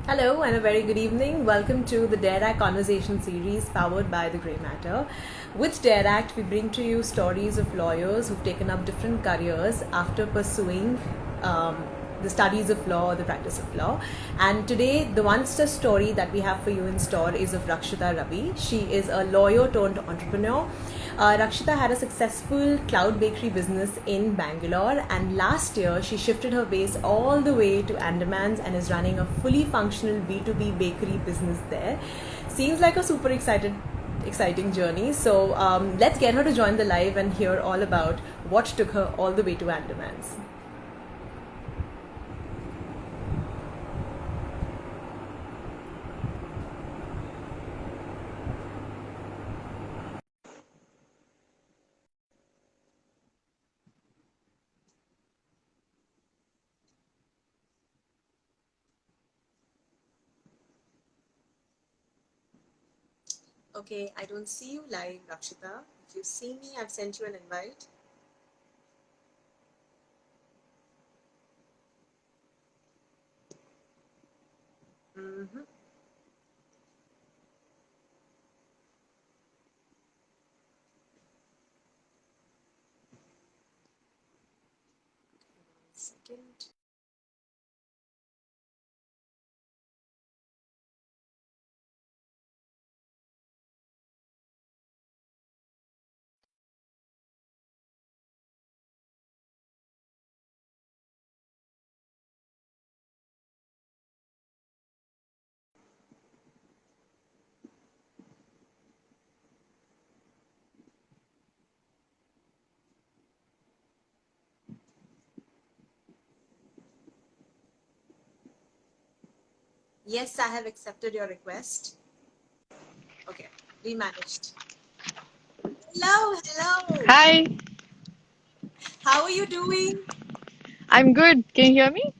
Hello and a very good evening. Welcome to the Dare Act Conversation series powered by the Grey Matter. With Dare Act, we bring to you stories of lawyers who've taken up different careers after pursuing the studies of law or the practice of law. And today, the one-star story that we have for you in store is of Rakshita Ravi. She is a lawyer turned entrepreneur. Rakshita had a successful cloud bakery business in Bangalore, and last year she shifted her base all the way to Andamans and is running a fully functional B2B bakery business there. Seems like a super exciting journey. So let's get her to join the live and hear all about what took her all the way to Andamans. Okay, I don't see you live, Rakshita. If you see me, I've sent you an invite. Mm-hmm. Second. Yes, I have accepted your request. Okay, we managed. Hello, hello. Hi, How are you doing? I'm good. Can you hear me?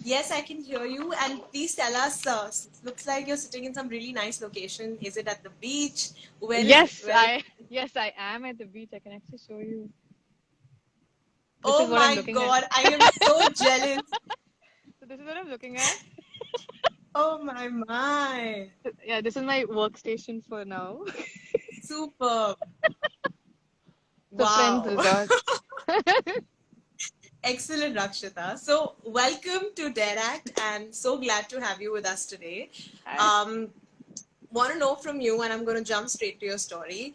Yes, I can hear you. And please tell us. Looks like you're sitting in some really nice location. Is it at the beach? Where is it? Yes, Where? I am at the beach. I can actually show you. This is Oh what I'm my looking at. God, I am so jealous. So this is what I'm looking at. Oh my. Yeah, this is my workstation for now. Super. So friends Wow. resort. Excellent, Rakshita. So, welcome to Dare Act, and so glad to have you with us today. Hi. Um, Want to know from you, and I'm going to jump straight to your story.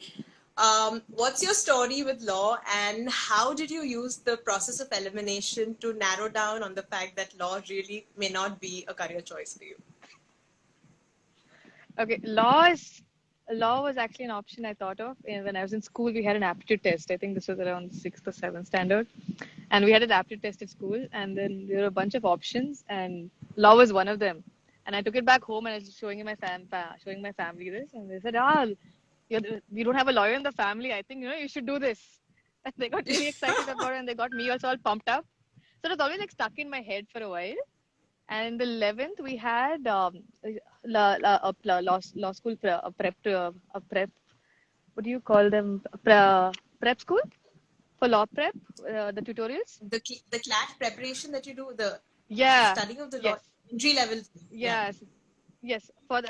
What's your story with law, and how did you use the process of elimination to narrow down on the fact that law really may not be a career choice for you? Okay, law was actually an option I thought of when I was in school. We had an aptitude test. I think this was around sixth or seventh standard, and we had an aptitude test at school. And then there were a bunch of options, and law was one of them. And I took it back home and I was showing showing my family this, and they said, we don't have a lawyer in the family. I think you should do this." And they got really excited about it, and they got me also all pumped up. So it was always like stuck in my head for a while. And in the 11th, we had law school prep. What do you call them? Prep school for law prep, the tutorials. The CLAT preparation that you do, the Yeah. studying of the law, Yes. entry level. Yeah. Yes. Yes. For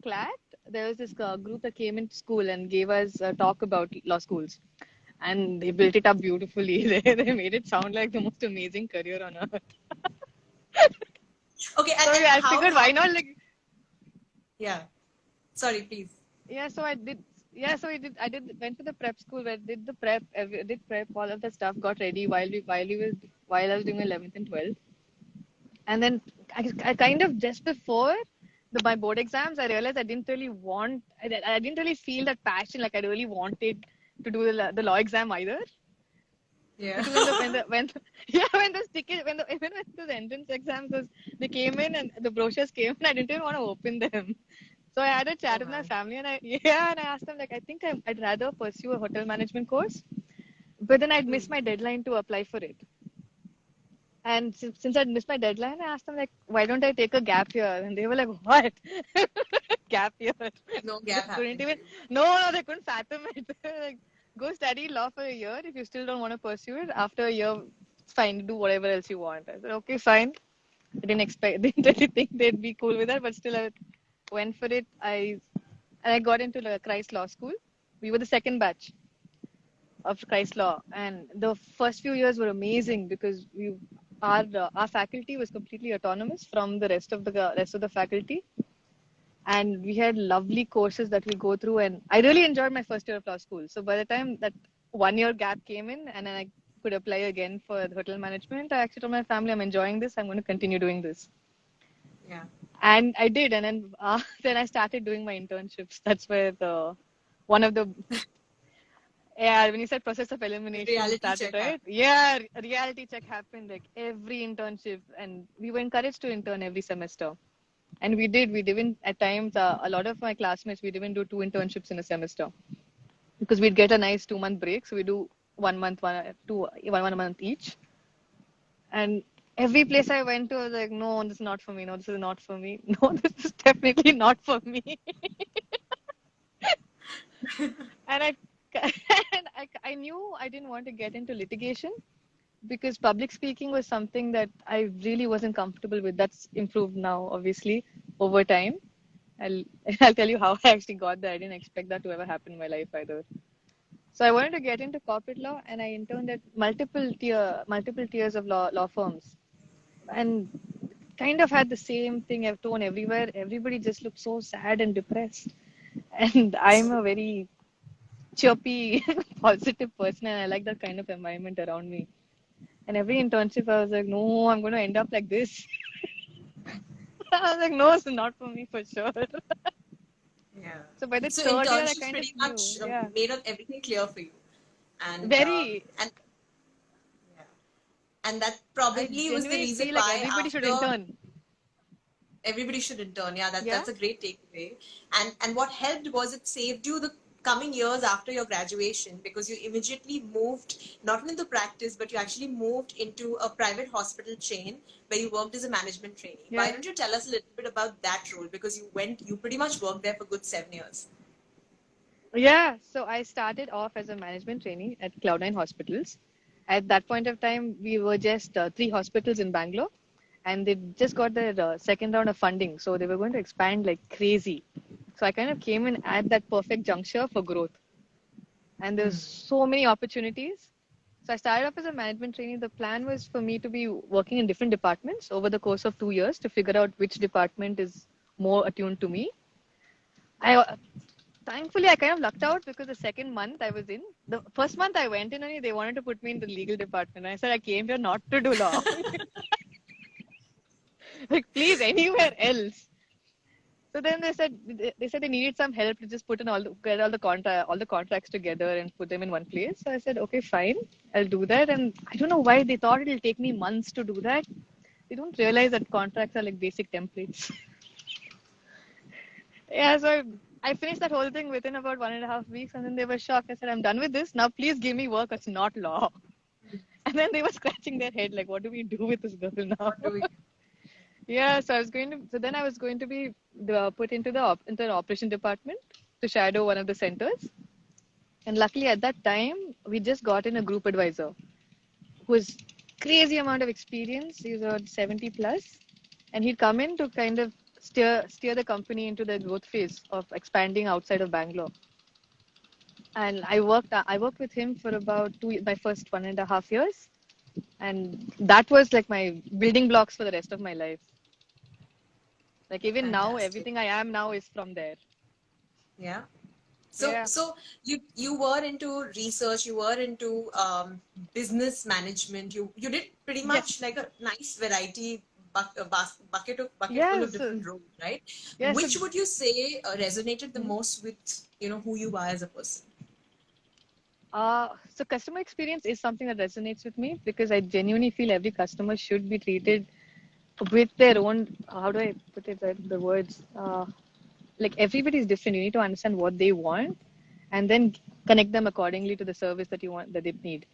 CLAT, there was this group that came into school and gave us a talk about law schools, and they built it up beautifully. They made it sound like the most amazing career on earth. Okay, So and yeah, I how figured why not like. yeah. Sorry, please. Yeah, so I did. Yeah, so I did. Went to the prep school where did the prep. Did prep all of the stuff. Got ready while I was doing 11th and 12th. And then I kind of just before my board exams, I realized I didn't really I didn't really feel that passion like I really wanted to do the law exam either. Yeah. Because yeah, when the ticket when the even when those entrance exams they came in and the brochures came in, I didn't even want to open them. So I had a Oh chat with my my. family, and I asked them like I think I'd rather pursue a hotel management course, but then I'd miss Hmm. my deadline to apply for it. And since I'd missed my deadline, I asked them like, why don't I take a gap year? And they were like, what? Gap year? No They gap couldn't happened for even. you. No, they couldn't fathom it. They were like, go study law for a year. If you still don't want to pursue it, after a year, it's fine. Do whatever else you want. I said, okay, fine. I didn't expect, didn't really think they'd be cool with that, but still I went for it. I got into the Christ Law School. We were the second batch of Christ Law, and the first few years were amazing because our faculty was completely autonomous from the rest of the faculty, and we had lovely courses that we go through. And I really enjoyed my first year of law school. So by the time that 1 year gap came in, and then I could apply again for the hotel management, I actually told my family, I'm enjoying this. I'm going to continue doing this. Yeah. And I did, and then then I started doing my internships. That's where the one of the yeah, when you said process of elimination Reality started, check right? happened. Yeah, a reality check happened like every internship, and we were encouraged to intern every semester. And we did. We didn't, at times, a lot of my classmates, we'd even do 2 internships in a semester because we'd get a nice 2 month break. So we do 1 month, one month each. And every place I went to, I was like, no, this is not for me. No, this is not for me. No, this is definitely not for me. And I knew I didn't want to get into litigation because public speaking was something that I really wasn't comfortable with. That's improved now, obviously, over time. I'll I'll tell you how I actually got there. I didn't expect that to ever happen in my life either. So I wanted to get into corporate law, and I interned at multiple tiers of law firms, and kind of had the same thing I've tone everywhere. Everybody just looked so sad and depressed, and I'm a very chirpy, positive person, and I like that kind of environment around me. And every internship, I was like, no, I'm going to end up like this. I was like, no, it's not for me for sure. Yeah. So by the So third year, I internships kind of pretty knew. much Yeah. made up everything clear for you, and Very. yeah. And that I probably was the genuinely reason feel like why everybody should after intern. everybody should intern. Yeah, Yeah. that's a great takeaway. And what helped was it saved you the coming years after your graduation because you immediately moved not only into practice but you actually moved into a private hospital chain where you worked as a management trainee. Why Yeah. don't you tell us a little bit about that role, because you pretty much worked there for good 7 years. Yeah. So I started off as a management trainee at Cloud9 Hospitals. At that point of time, we were just 3 hospitals in Bangalore, and they just got their second round of funding. So they were going to expand like crazy. So I kind of came in at that perfect juncture for growth. And there's so many opportunities. So I started off as a management trainee. The plan was for me to be working in different departments over the course of 2 years to figure out which department is more attuned to me. I thankfully I kind of lucked out because the second month I was in, the first month I went in only they wanted to put me in the legal department. I said I came here not to do law. Like please anywhere else. So then they said they needed some help to just put in get all the contracts together and put them in one place. So I said okay fine, I'll do that. And I don't know why they thought it'll take me months to do that. They don't realize that contracts are like basic templates. Yeah, so I finished that whole thing within about 1.5 weeks, and then they were shocked. I said, I'm done with this. Now please give me work. It's not law. And then they were scratching their head, like, what do we do with this girl now? What do we? Yeah, so then I was going to be put into into the operation department to shadow one of the centers. And luckily at that time, we just got in a group advisor who was crazy amount of experience. He was around 70 plus, and he'd come in to kind of steer the company into the growth phase of expanding outside of Bangalore. And I worked with him for about my first 1.5 years, and that was like my building blocks for the rest of my life. Like even now, Fantastic. everything I am now is from there. Yeah. So, Yeah. so you were into research, you were into business management. You did pretty much Yes. like a nice variety bucket full Yeah. of different roles, right? Yeah. So Which would you say resonated the mhm. most with who you are as a person? So customer experience is something that resonates with me because I genuinely feel every customer should be treated with their own. How do I put it? The words. Like everybody is different. You need to understand what they want, and then connect them accordingly to the service that they need.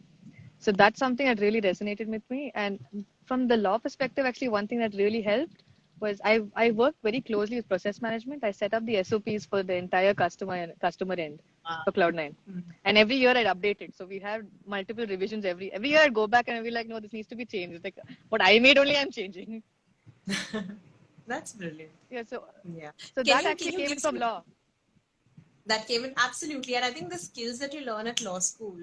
So that's something that really resonated with me. And from the law perspective, actually, one thing that really helped was I worked very closely with process management. I set up the SOPs for the entire customer end Wow. for Cloud9. And every year I'd update it. So we have multiple revisions every year. I'd go back and I'd be like, no, this needs to be changed. It's like what I made only I'm changing. That's brilliant. Yeah, Yeah. so Can that you can actually you came give from some law. that came in absolutely, and I think the skills that you learn at law school,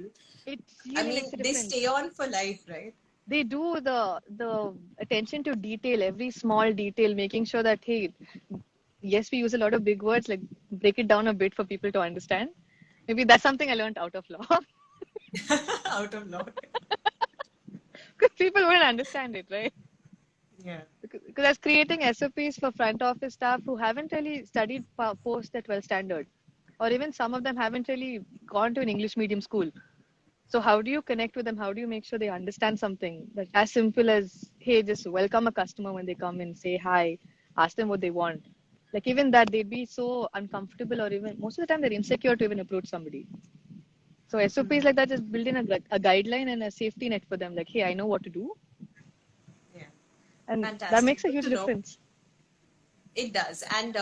It I really makes mean, a they stay difference. on for life, right? They do the attention to detail, every small detail, making sure that, hey, yes, we use a lot of big words, like break it down a bit for people to understand. Maybe that's something I learned out of law. Out of law. Because people wouldn't understand it, right? Yeah. Because I was creating SOPs for front office staff who haven't really studied post at 12 standard, or even some of them haven't really gone to an English medium school. So how do you connect with them? How do you make sure they understand something that as simple as, hey, just welcome a customer when they come in, say hi, ask them what they want. Like even that, they'd be so uncomfortable, or even most of the time they're insecure to even approach somebody. So SOPs like that just build in a guideline and a safety net for them. Like, hey, I know what to do, Yeah. and that makes Fantastic. a Good huge to know. difference. It does. And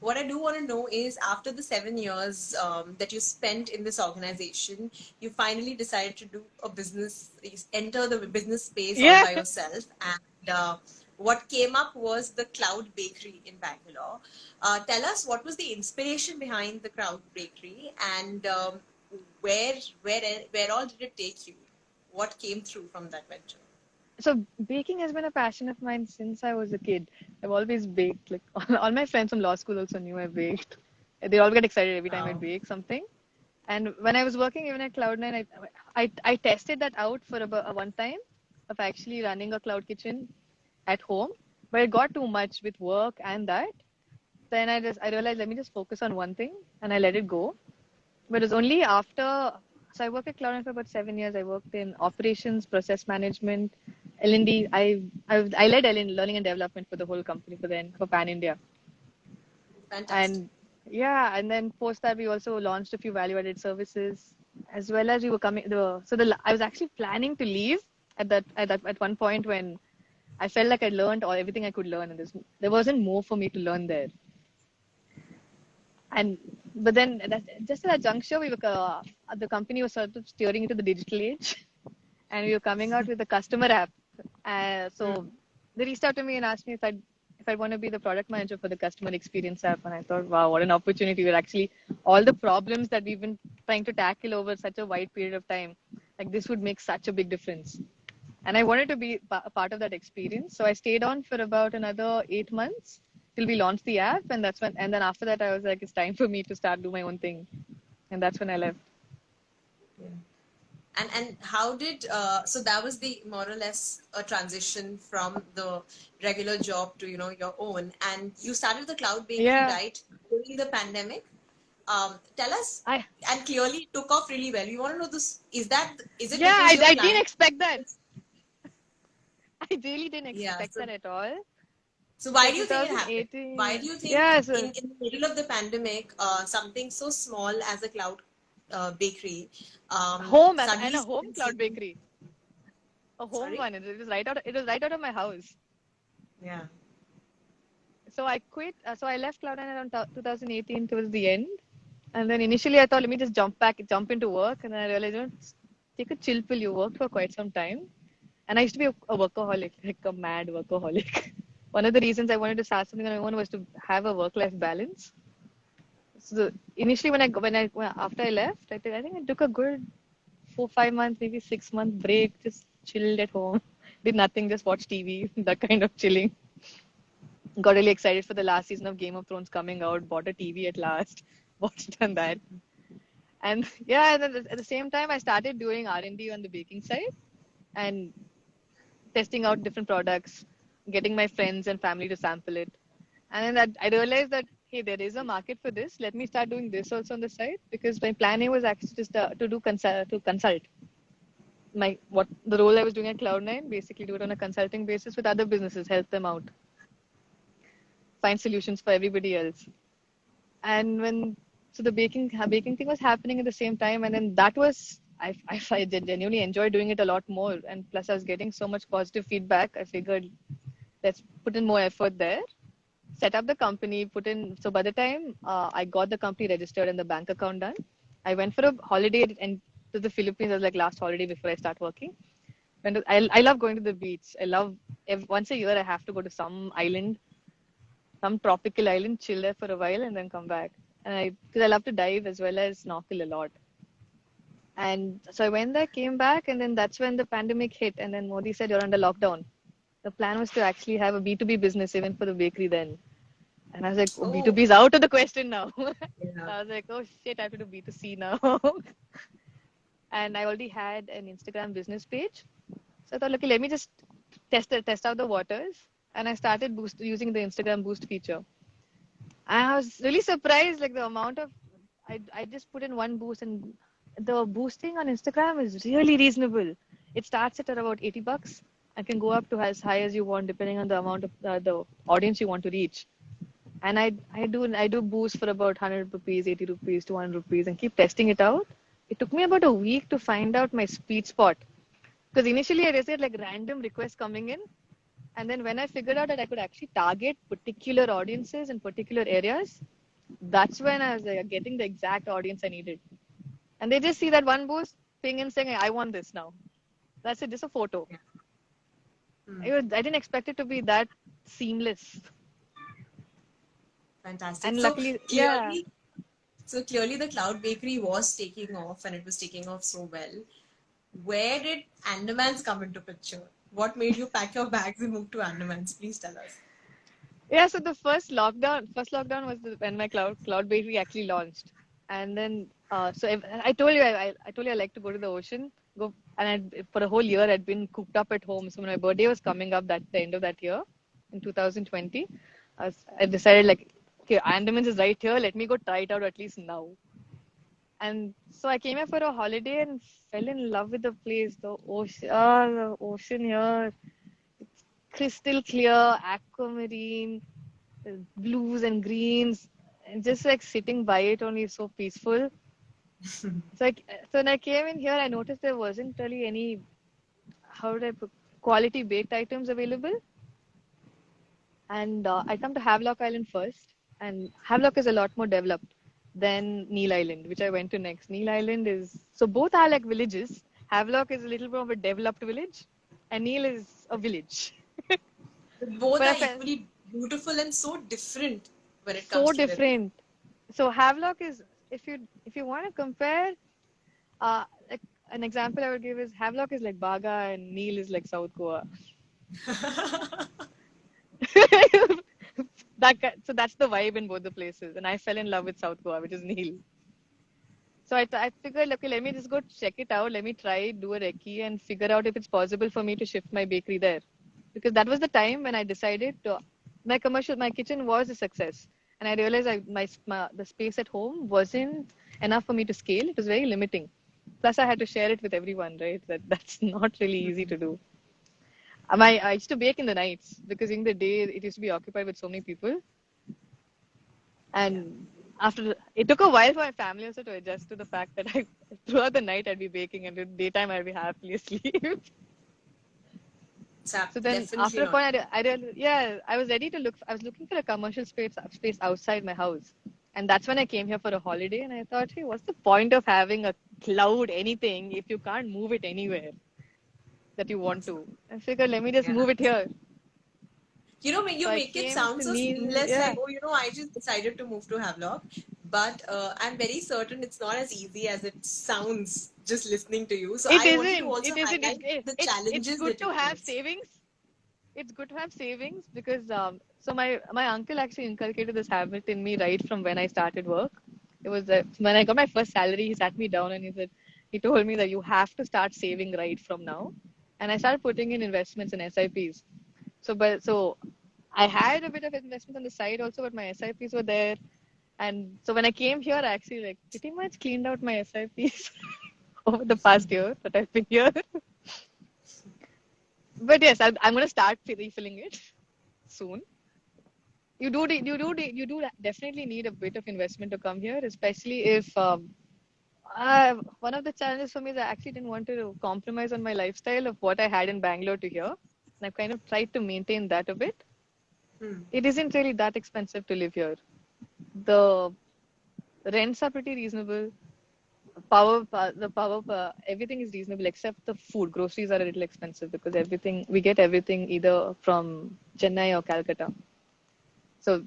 what I do want to know is after the 7 years that you spent in this organization, you finally decided to do a business, enter the business space all Yeah. by yourself. And what came up was the Cloud Bakery in Bangalore. Tell us what was the inspiration behind the Cloud Bakery and where, where, where all did it take you? What came through from that venture? So baking has been a passion of mine since I was a kid. I've always baked. Like all my friends from law school also knew I baked. They all get excited every time I Wow. bake something. And when I was working even at Cloud9, I tested that out for about one time of actually running a cloud kitchen at home, but it got too much with work and that. Then I realized, let me just focus on one thing, and I let it go. But it was only after, so I worked at Cloud9 for about 7 years. I worked in operations, process management, L&D. I led L&D, learning and development for the whole company for Pan India. Fantastic. And yeah, and then post that we also launched a few value-added services, as well as we were coming. I was actually planning to leave at one point when I felt like I learned all everything I could learn, and there wasn't more for me to learn there. And but then just at that juncture, the company was sort of steering into the digital age, and we were coming out with a customer app. So they reached out to me and asked me if I want to be the product manager for the customer experience app. And I thought, wow, what an opportunity! We're actually all the problems that we've been trying to tackle over such a wide period of time, like this would make such a big difference. And I wanted to be a part of that experience. So I stayed on for about another 8 months till we launched the app. And then after that, I was like, it's time for me to start do my own thing. And that's when I left. Yeah. And how did so that was the more or less a transition from the regular job to your own, and you started the cloud bakery Yeah. right during the pandemic. Tell us, I, and clearly it took off really well. We want to know this. Is it yeah, because you're I didn't planning? expect that. I really didn't Yeah. expect that at all. So why So do you think it happened? Why 2018, do you think yeah, so in the middle of the pandemic, something so small as a cloud bakery and suddenly a home spins cloud you? bakery, a home Sorry. one. It was right out of my house. Yeah. So I quit. So I left Cloud9 around 2018 towards the end. And then initially I thought, let me just jump into work. And then I realized, take a chill pill. You worked for quite some time. And I used to be a workaholic, like a mad workaholic. One of the reasons I wanted to start something on my own was to have a work-life balance. So initially, after I left, I think I took a good 4 5 months, maybe 6 month break, just chilled at home, did nothing, just watched TV, that kind of chilling. Got really excited for the last season of Game of Thrones coming out, bought a TV at last, watched on that. And yeah, and then at the same time, I started doing R&D on the baking side and testing out different products, getting my friends and family to sample it. And then I realized that, hey, there is a market for this. Let me start doing this also on the side because my plan A was actually just to consult. What the role I was doing at Cloud9, basically do it on a consulting basis with other businesses, help them out, find solutions for everybody else. And so the baking thing was happening at the same time, and then that was I genuinely enjoyed doing it a lot more. And plus, I was getting so much positive feedback. I figured let's put in more effort there. Set up the company, put in. So by the time I got the company registered and the bank account done, I went for a holiday and to the Philippines as like last holiday before I start working. I love going to the beach. I love once a year I have to go to some island, some tropical island, chill there for a while, and then come back. And because I love to dive as well as snorkel a lot. And so I went there, came back, and then that's when the pandemic hit. And then Modi said, "You're under lockdown." The plan was to actually have a B2B business even for the bakery then. And I was like, oh, Oh, B2B is out of the question now. So yeah. I was like, oh shit, I have to do B2C now. And I already had an Instagram business page. So I thought, okay, let me just test out the waters. And I started using the Instagram boost feature. And I was really surprised, like the amount of I just put in one boost, and the boosting on Instagram is really reasonable. It starts at about $80 and can go up to as high as you want, depending on the amount of the audience you want to reach. And I do boost for about 100 rupees, 80 rupees, 200 rupees, and keep testing it out. It took me about a week to find out my sweet spot. Because initially I received like random requests coming in, and then when I figured out that I could actually target particular audiences in particular areas, that's when I was like, getting the exact audience I needed. And they just see that one boost, ping and saying, I want this now. That's it, just a photo. Yeah. Hmm. I didn't expect it to be that seamless. Fantastic. And luckily, yeah. So clearly the cloud bakery was taking off and it was taking off so well. Where did Andamans come into picture? What made you pack your bags and move to Andamans? Please tell us. Yeah, so the first lockdown was when my cloud bakery actually launched, and then I told you I told you I like to go to the ocean, for a whole year I'd been cooped up at home. So when my birthday was coming up, the end of that year, in 2020, I decided like, okay, Andamans is right here. Let me go try it out at least now. And so I came here for a holiday and fell in love with the place. The ocean here, crystal clear, aquamarine, blues and greens, and just like sitting by it only is so peaceful. So when I came in here, I noticed there wasn't really any, how would I put, quality baked items available. And I come to Havelock Island first, and Havelock is a lot more developed than Neil Island, which I went to next. Neil Island is, so both are like villages. Havelock is a little more of a developed village, and Neil is a village. Both But I are felt equally beautiful and so different when it comes so to their taste. different. So Havelock is, if you want to compare, like an example I would give is Havelock is like Baga and Neil is like South Goa. So that's the vibe in both the places, and I fell in love with South Goa, which is Neil. So I figured, okay, let me just go check it out. Let me try, do a recce, and figure out if it's possible for me to shift my bakery there. Because that was the time when I decided my kitchen was a success. And I realized the space at home wasn't enough for me to scale. It was very limiting. Plus, I had to share it with everyone, right? That's not really easy to do. I used to bake in the nights because in the day it used to be occupied with so many people. Yeah. And it took a while for my family also to adjust to the fact that throughout the night I'd be baking and in the daytime I'd be happily asleep. It's So then definitely after a not. point, yeah, I was ready to I was looking for a commercial space outside my house. And that's when I came here for a holiday. And I thought, hey, what's the point of having a cloud anything if you can't move it anywhere that you want to? I figured, let me just Yeah. move it here. So You I make it came sound to so Neil. seamless, like, Yeah, oh, I just decided to move to Havelock. But I'm very certain it's not as easy as it sounds just listening to you. So it I wanted to isn't. also It isn't. highlight the It's challenges good that to it have brings. savings. It's good to have savings because so my uncle actually inculcated this habit in me right from when I started work. It was when I got my first salary, he sat me down and he told me that you have to start saving right from now. And I started putting in investments in SIPs. So I had a bit of investments on the side also, but my SIPs were there. And so when I came here, I actually like pretty much cleaned out my SIPs over the past year that I've been here. But yes, I'm going to start refilling it soon. You do definitely need a bit of investment to come here, especially if one of the challenges for me is I actually didn't want to compromise on my lifestyle of what I had in Bangalore to here. And I've kind of tried to maintain that a bit. Hmm. It isn't really that expensive to live here. The rents are pretty reasonable. everything is reasonable except the food. Groceries are a little expensive because we get everything either from Chennai or Calcutta. So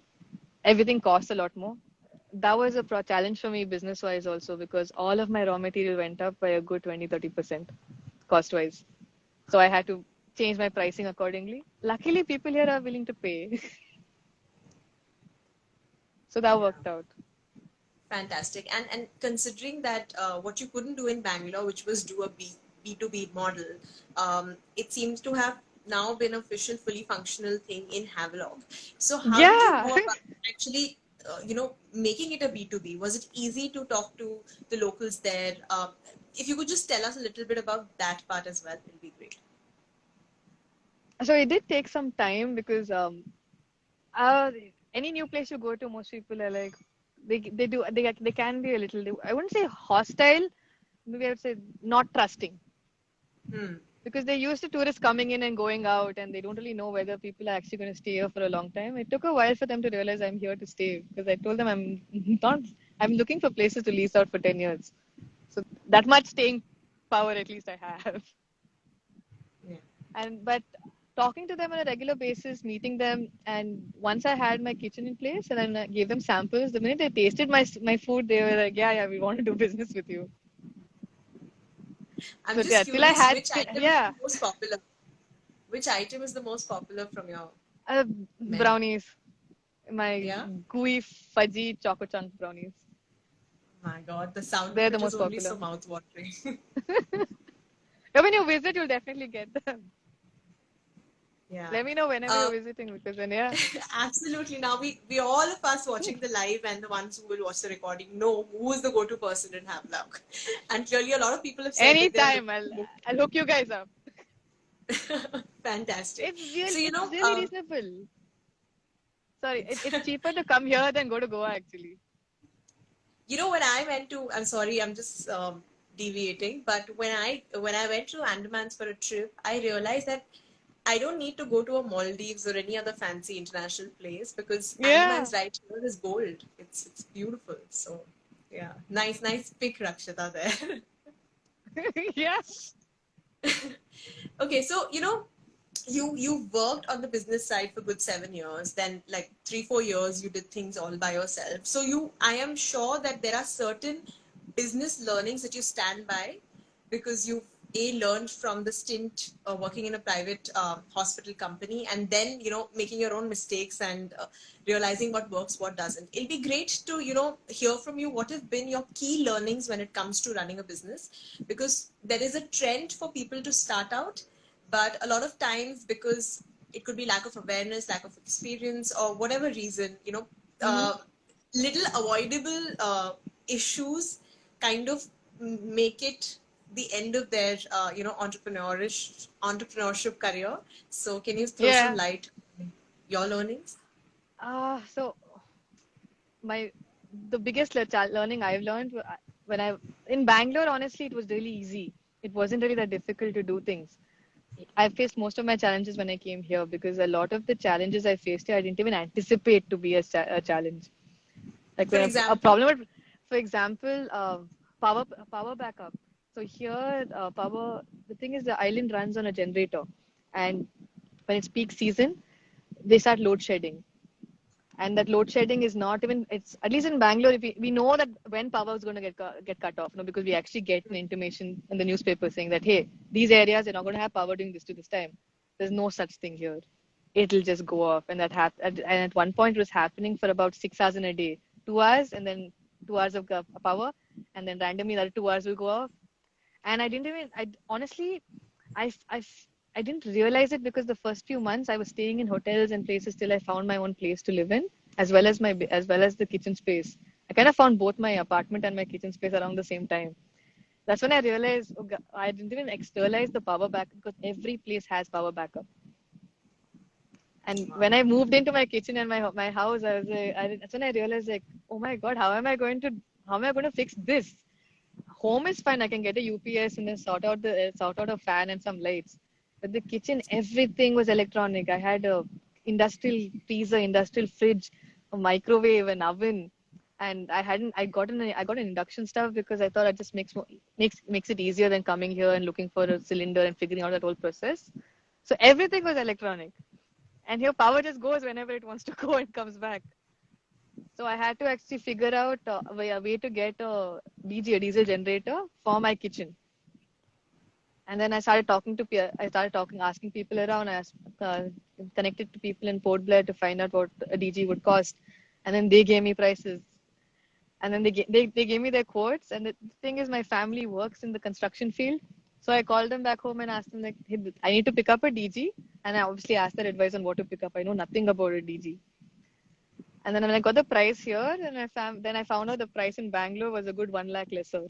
everything costs a lot more. That was a challenge for me business wise also because all of my raw material went up by a good 20-30% cost wise. So I had to change my pricing accordingly. Luckily, people here are willing to pay. So that Yeah. worked out. Fantastic. And considering that what you couldn't do in Bangalore, which was do a B2B model, it seems to have now been official, fully functional thing in Havelock. So how did you Yeah. go about actually, making it a B2B? Was it easy to talk to the locals there? If you could just tell us a little bit about that part as well, it'll be great. So it did take some time because uh, any new place you go to, most people are like they can be a little, I wouldn't say hostile, maybe I would say not trusting Hmm. because they're used to tourists coming in and going out and they don't really know whether people are actually going to stay here for a long time. It took a while for them to realize I'm here to stay because I told them not I'm looking for places to lease out for 10 years. So that much staying power at least I have. Yeah. And but talking to them on a regular basis, meeting them, and once I had my kitchen in place and then I gave them samples, the minute they tasted my food, they were like, yeah, yeah, we want to do business with you. I'm So yeah, just till I curious had, which item is yeah, the most popular. Which item is the most popular from your uh, menu? brownies, my Yeah. gooey fudgy choco chunk brownies. My God, the sound They're of the it is most only so popular. mouth-watering. Yeah, when you visit, you'll definitely get them. Yeah. Let me know whenever Uh, you're visiting because then yeah. Absolutely. Now we all of us watching the live and the ones who will watch the recording know who is the go-to person in Havelock. And clearly a lot of people have said that they're Anytime, looking I'll hook you guys up. fantastic. So It's really reasonable. Sorry, it's it's cheaper to come here than go to Goa actually. when I went to, I'm sorry, I'm just deviating, but when I went to Andamans for a trip, I realized that I don't need to go to a Maldives or any other fancy international place because Yeah. Andaman's right here is gold. It's beautiful. So yeah, nice pick, Rakshita there. Yeah. Okay, so you worked on the business side for good 7 years. Then like 3-4 years you did things all by yourself. So I am sure that there are certain business learnings that you stand by because you've learned from the stint working in a private hospital company, and then making your own mistakes and realizing what works, what doesn't. It'll be great to hear from you what have been your key learnings when it comes to running a business, because there is a trend for people to start out, but a lot of times, because it could be lack of awareness, lack of experience, or whatever reason, Mm-hmm. uh, little avoidable issues kind of make it the end of their entrepreneurship career. So can you throw some Yeah. light on your learnings? So my the biggest learning I've learned when I in Bangalore, honestly, it was really easy. It wasn't really that difficult to do things. I faced most of my challenges when I came here because a lot of the challenges I faced here, I didn't even anticipate to be a challenge. Like For when a example. problem would, for example, power backup. So here, the thing is the island runs on a generator, and when it's peak season, they start load shedding. And that load shedding is not even, it's at least in Bangalore, if we know that when power is going to get cut off, no, because we actually get an intimation in the newspaper saying that, hey, these areas are not going to have power during this to this time. There's no such thing here. It'll just go off. And and at one point it was happening for about 6 hours in a day, 2 hours, and then 2 hours of power. And then randomly the other 2 hours will go off. And I honestly, I, I, I didn't realize it because the first few months I was staying in hotels and places till I found my own place to live in, as well as the kitchen space. I kind of found both my apartment and my kitchen space around the same time. That's when I realized I didn't even externalize the power backup because every place has power backup. And when I moved into my kitchen and my house, I was like, that's when I realized like, oh my God, how am I going to fix this? Home is fine. I can get a UPS and then sort out a fan and some lights. But the kitchen, everything was electronic. I had a industrial freezer, industrial fridge, a microwave, an oven. and I got an induction stuff because I thought it just makes it easier than coming here and looking for a cylinder and figuring out that whole process. So everything was electronic, and here power just goes whenever it wants to go and comes back. So I had to actually figure out a way to get a a diesel generator for my kitchen. And then I started asking people around. Connected to people in Port Blair to find out what a DG would cost, and then they gave me prices. And then they gave me their quotes. And the thing is, my family works in the construction field, so I called them back home and asked them like, hey, I need to pick up a DG, and I obviously asked their advice on what to pick up. I know nothing about a DG. And then when I got the price here, and then I found out the price in Bangalore was a good 1 lakh lesser.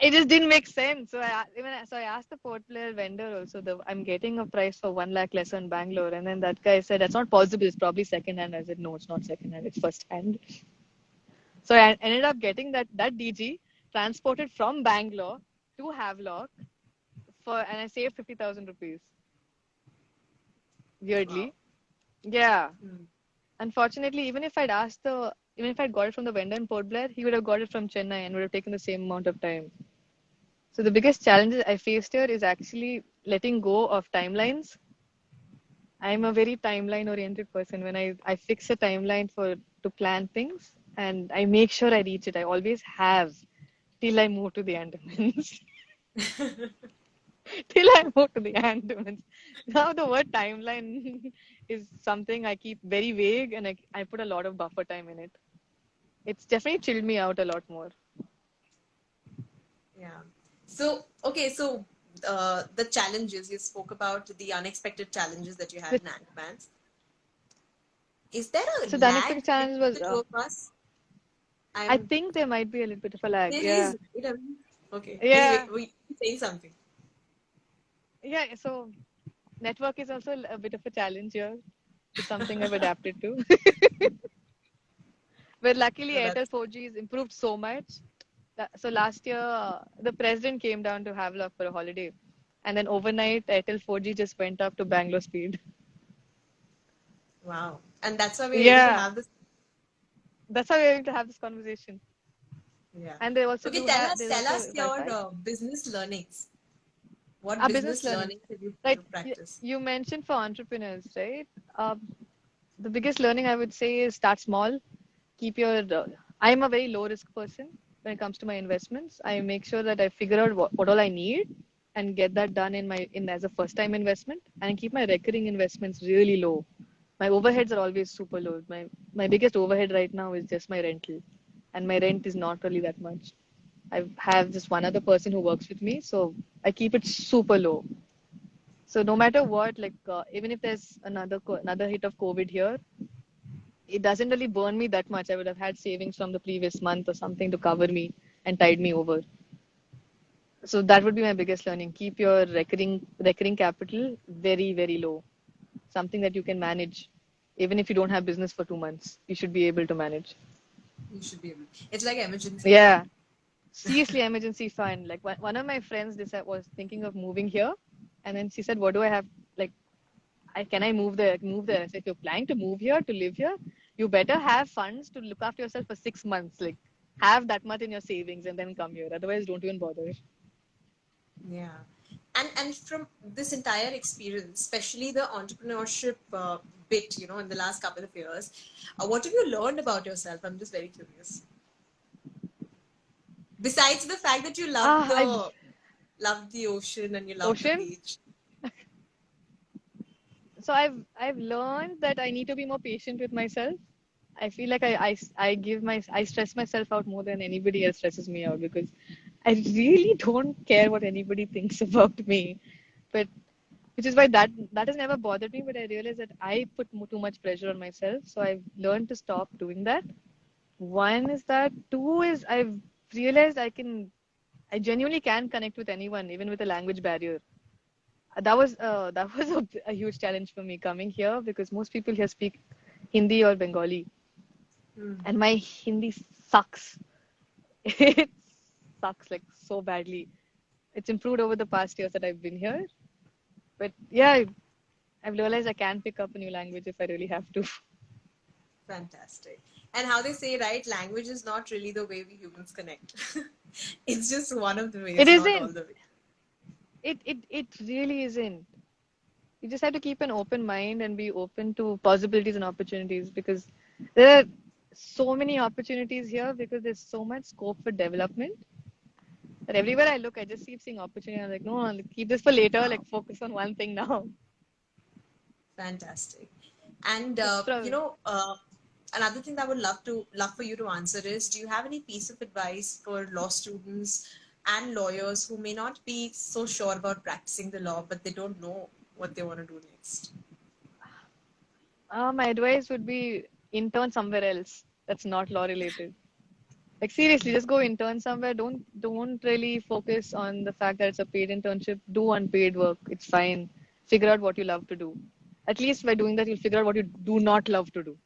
It just didn't make sense. So I asked the Port Blair vendor also. I'm getting a price for 1 lakh lesser in Bangalore, and then that guy said that's not possible. It's probably second hand. I said no, it's not second hand. It's first hand. So I ended up getting that DG transported from Bangalore to Havelock and I saved 50,000 rupees. Wow. Weirdly, yeah. Hmm. Unfortunately, even if I'd got it from the vendor in Port Blair, he would have got it from Chennai and would have taken the same amount of time. So the biggest challenge I faced here is actually letting go of timelines. I'm a very timeline oriented person. When I fix a timeline to plan things and I make sure I reach it. I always have till I move to the Andamans. Till I move to the Andamans. Now the word timeline is something I keep very vague and I put a lot of buffer time in it. It's definitely chilled me out a lot more. Yeah. So, okay, so the challenges you spoke about, the unexpected challenges that you had The- in Ant-Man's. Is there a So the lag unexpected challenge between was, the two of us? I I'm think there might be a little bit of a lag. There Yeah. is. Okay. Anyway, Yeah. we saying something. Yeah. So network is also a bit of a challenge here. It's something I've adapted to. But luckily, No, Airtel that's 4G has improved so much. So last year, the president came down to Havelock for a holiday. And then overnight, Airtel 4G just went up to Bangalore speed. wow. And that's why we're able to Yeah. have this. That's how we're going to have this conversation. Yeah. And they also Okay, there's tell also us your Wi-Fi. business learnings. What Our business business learning. learnings have you put Right. to practice? You mentioned for entrepreneurs, right? Um, the biggest learning I would say is start small. Keep your. I'm a very low risk person when it comes to my investments. I make sure that I figure out what all I need and get that done in as a first time investment and keep my recurring investments really low. My overheads are always super low. My biggest overhead right now is just my rental, and my rent is not really that much. I have just one other person who works with me, so I keep it super low. So no matter what, like even if there's another hit of COVID here, it doesn't really burn me that much. I would have had savings from the previous month or something to cover me and tide me over. So that would be my biggest learning. Keep your recurring capital very low. Something that you can manage. Even if you don't have business for 2 months, you should be able to manage. You should be able. It's like emergency Yeah. fund. Seriously, emergency fund. Like one of my friends was thinking of moving here, and then she said, "What do I have? Like, can I move there? Move there?" I said, "If you're planning to move here to live here, you better have funds to look after yourself for 6 months. Like, have that much in your savings and then come here. Otherwise, don't even bother." Yeah. And from this entire experience, especially the entrepreneurship bit, in the last couple of years, what have you learned about yourself? I'm just very curious. Besides the fact that you Ah, I love the ocean and you love the ocean. beach. So I've learned that I need to be more patient with myself. I feel like I stress myself out more than anybody else stresses me out because I really don't care what anybody thinks about me. But which is why that has never bothered me. But I realize that I put too much pressure on myself. So I've learned to stop doing that. One is that. Two is I've realized I genuinely can connect with anyone, even with a language barrier. That was a huge challenge for me coming here because most people here speak Hindi or Bengali, Hmm. and my Hindi sucks. It sucks like so badly. It's improved over the past years that I've been here, but yeah, I've realized I can pick up a new language if I really have to. Fantastic. And how they say, right, language is not really the way we humans connect. It's just one of the It ways, not all isn't. the way. It really isn't. You just have to keep an open mind and be open to possibilities and opportunities because there are so many opportunities here because there's so much scope for development that everywhere I look, I just keep seeing opportunity. I'm like, no, I'll keep this for later. Wow, Like, focus on one thing now. fantastic. And It's from another thing that I would love for you to answer is, do you have any piece of advice for law students and lawyers who may not be so sure about practicing the law, but they don't know what they want to do next? my advice would be intern somewhere else that's not law related. Like seriously, just go intern somewhere. Don't really focus on the fact that it's a paid internship. Do unpaid work. It's fine. Figure out what you love to do. At least by doing that, you'll figure out what you do not love to do.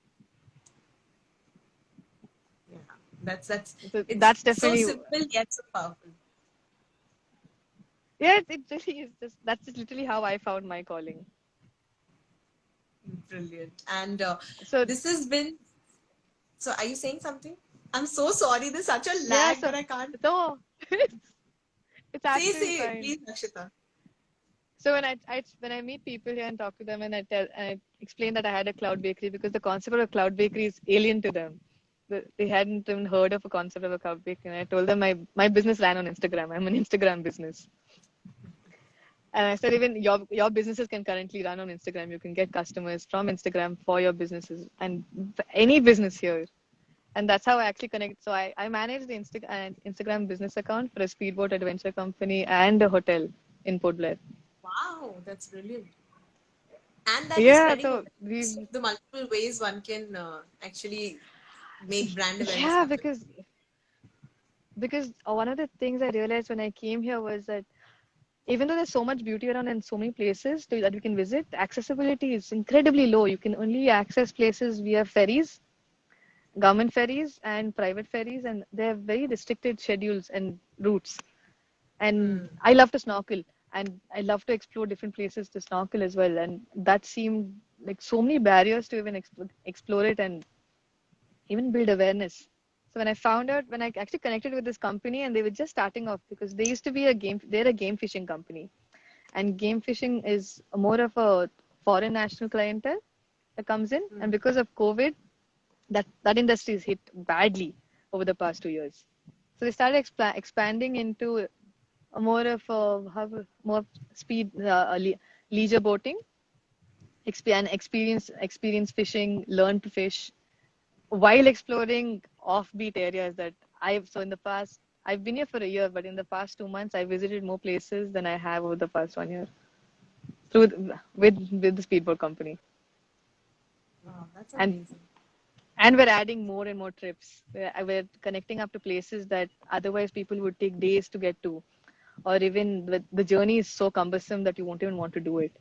Yeah, that's So it's that's so definitely simple yet so powerful. yeah. It really is just that's just literally how I found my calling. Brilliant. And So this has been. So, are you saying something? I'm so sorry. There's such a yeah. lag that So I can't no, it's absolutely say. fine. Please, Rakshita. So when I meet people here and talk to them and I explain that I had a cloud bakery because the concept of a cloud bakery is alien to them. They hadn't even heard of a concept of a cloud bakery. And I told them my business ran on Instagram. I'm an Instagram business. And I said even your businesses can currently run on Instagram. You can get customers from Instagram for your businesses and any business here. And that's how I actually connect. So I manage the Instagram business account for a speedboat adventure company and a hotel in Port Blair. Wow, that's brilliant. And that is Yeah, spreading so awareness we of the multiple ways one can actually make brand awareness yeah, happen. because one of the things I realized when I came here was that even though there's so much beauty around and so many places that we can visit, accessibility is incredibly low. You can only access places via ferries, government ferries, and private ferries, and they have very restricted schedules and routes. And Hmm. I love to snorkel, and I love to explore different places to snorkel as well. And that seemed like so many barriers to even explore it and even build awareness. So when I found out, when I actually connected with this company, and they were just starting off because they used to be they're a game fishing company, and game fishing is more of a foreign national clientele that comes in, and Hmm. because of COVID, that industry is hit badly over the past 2 years. So they started expanding into a more of a more speed leisure boating, experience fishing, learn to fish while exploring offbeat areas that in the past I've been here for a year, but in the past 2 months I visited more places than I have over the past 1 year with the speedboat company. Wow, that's And amazing. and we're adding more and more trips. We're connecting up to places that otherwise people would take days to get to, or even the journey is so cumbersome that you won't even want to do it.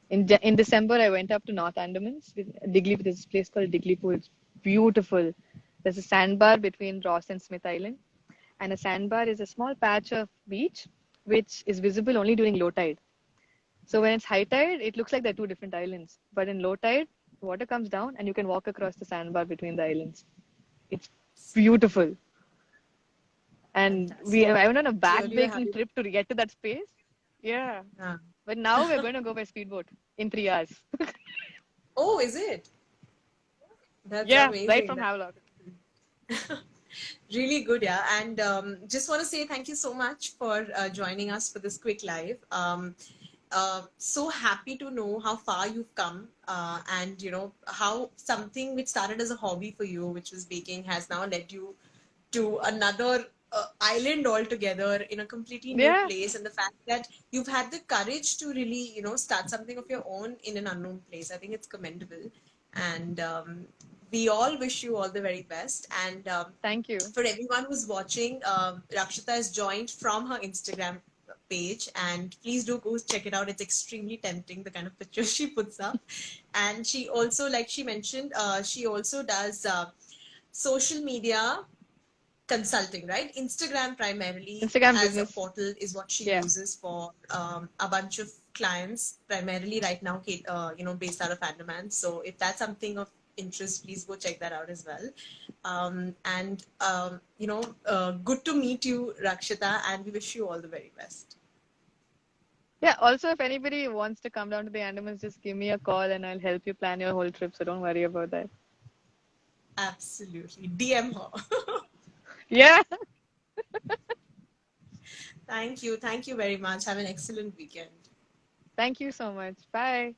In December, I went up to North Andamans with Digley. There's this place called Digleypur. It's beautiful. There's a sandbar between Ross and Smith Island, and a sandbar is a small patch of beach which is visible only during low tide. So when it's high tide, it looks like they're two different islands. But in low tide, water comes down and you can walk across the sandbar between the islands. It's beautiful. And Fantastic. I went on a Clearly, you're backbreaking having. trip to get to that space. Yeah. Ah. But now we're going to go by speedboat in 3 hours. Oh, is it? That's Yeah, right amazing. from Havelock. Really good, yeah. And just want to say thank you so much for joining us for this quick live. So happy to know how far you've come, and how something which started as a hobby for you, which was baking, has now led you to another island altogether in a completely new Yeah. place. And the fact that you've had the courage to really start something of your own in an unknown place, I think it's commendable. And we all wish you all the very best. And Thank you. for everyone who's watching, Rakshita is joined from her Instagram page, and please do go check it out. It's extremely tempting, the kind of pictures she puts up. And she also, like she mentioned, she also does social media consulting, right? Instagram primarily Instagram as a business. portal is what she Yeah. uses for a bunch of clients, primarily right now, based out of Andaman. So if that's something of interest, please go check that out as well. Good to meet you, Rakshita, and we wish you all the very best. Yeah, also, if anybody wants to come down to the Andamans, just give me a call and I'll help you plan your whole trip. So don't worry about that. Absolutely. DM her. Yeah. Thank you. Thank you very much. Have an excellent weekend. Thank you so much. Bye.